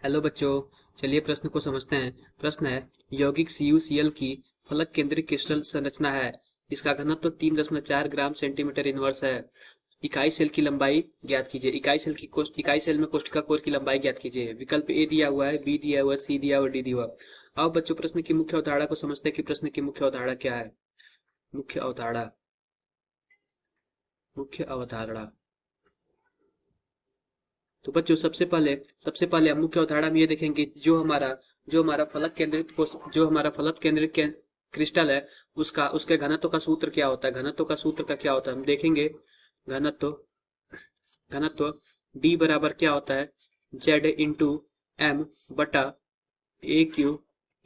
Hello बच्चों, चलिए प्रश्न को समझते हैं। प्रश्न है, यौगिक CuCl की फलक केंद्रित क्रिस्टल संरचना है। इसका घनत्व 3.4 ग्राम सेंटीमीटर इनवर्स है। इकाई सेल की लंबाई ज्ञात कीजिए। इकाई सेल में कोशिका कोर की लंबाई ज्ञात कीजिए। विकल्प ए दिया हुआ है, बी दिया हुआ है, सी दिया हुआ है, डी दिया हुआ है। आओ बच्चों प्रश्न की मुख्य अवधारणा को समझते हैं कि प्रश्न की मुख्य अवधारणा क्या है। मुख्य अवधारणा, मुख्य अवधारणा। तो बच्चों सबसे पहले हम मुख्य अवधारणा में ये देखेंगे, जो हमारा फलक केंद्रित क्रिस्टल है, उसके घनत्व का सूत्र क्या होता है। घनत्व का सूत्र का क्या होता है हम देखेंगे। घनत्व घनत्व D बराबर क्या होता है, Z/m बटा AQ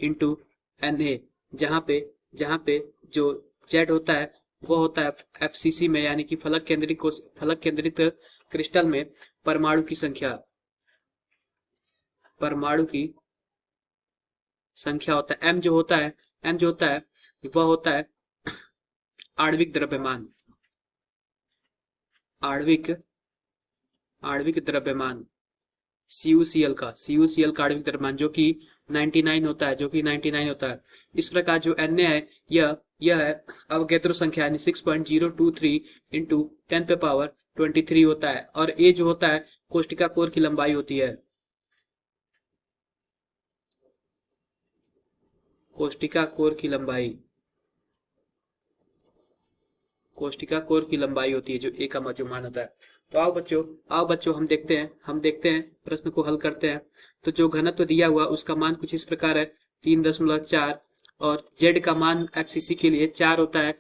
इंटू NA। जहाँ पे जो Z होता है वो होता है FCC में, यानी कि फलक केंद्रित क्रिस्टल में परमाणु की संख्या होता है। M जो होता है वह होता है आणविक द्रव्यमान आणविक द्रव्यमान CuCl का आणविक द्रव्यमान जो कि 99 होता है। इस प्रकार जो Na है यह है अवगैत्रो संख्या, यानी 6.023 इंटू 10 पे पावर 23 होता है। और A जो होता है कोशिका कोर की लंबाई होती है। कोशिका कोर की लंबाई होती है, जो A का जो मान होता है। तो आओ बच्चों हम देखते हैं प्रश्न को हल करते हैं। तो जो घनत्व दिया हुआ उसका मान कुछ इस प्रकार है, 3.4। और Z का मान FCC के लिए 4 होता है।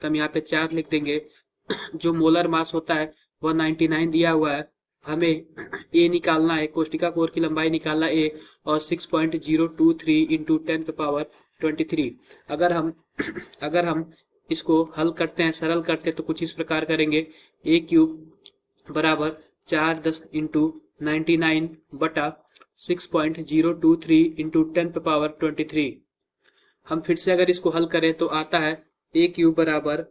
तो हम यहाँ पे 4 लिख देंगे। जो मोलर मास होता है वह 99 दिया हुआ है। हमें A निकालना है, कोशिका कोर की लंबाई निकालना A, और 6.023 इंटू 10 पे पावर 23। अगर हम इसको हल करते हैं, सरल करते हैं, तो कुछ इस प्रकार करेंगे। A³ बराबर 4 इंटू 99 बटा 6.023 इंटू 10 पे पावर 23। हम फिर से अगर इसको हल करें तो आता है A³ बराबर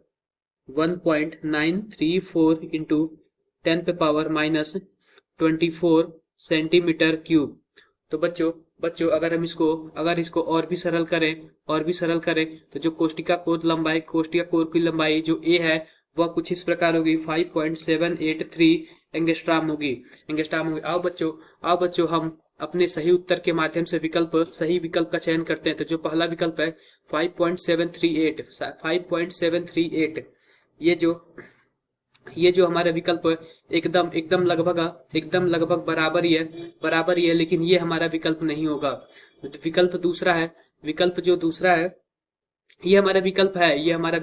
1.934 इंटू 10 पे पावर -24 सेंटीमीटर क्यूब। तो बच्चों अगर इसको और भी सरल करें तो जो कोशिका कोर की लंबाई जो A है वह कुछ इस प्रकार होगी, 5.783 एंगस्ट्रॉम होगी। आओ बच्चों हम अपने सही उत्तर के माध्यम से सही विकल्प का चयन करते हैं। तो जो पहला विकल्प है 5.738, ये जो हमारा विकल्प एकदम लगभग बराबर ही है, लेकिन ये हमारा विकल्प नहीं होगा। तो विकल्प जो दूसरा है ये हमारा विकल्प है, ये हमारे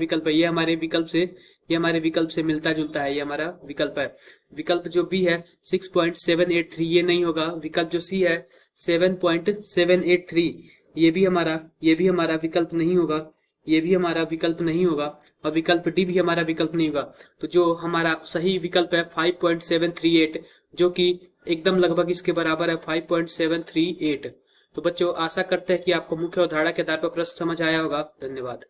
विकल्प से मिलता जुलता है, ये हमारा विकल्प है। विकल्प जो बी है 6.783, ये नहीं होगा। विकल्प जो सी है 7.783, ये भी हमारा विकल्प नहीं होगा। और विकल्प डी भी हमारा विकल्प नहीं होगा। तो जो हमारा सही विकल्प है 5.738, जो कि एकदम लगभग इसके बराबर है, 5.738। तो बच्चों आशा करते हैं कि आपको मुख्य अवधारणा के आधार पर प्रश्न समझ आया होगा। धन्यवाद।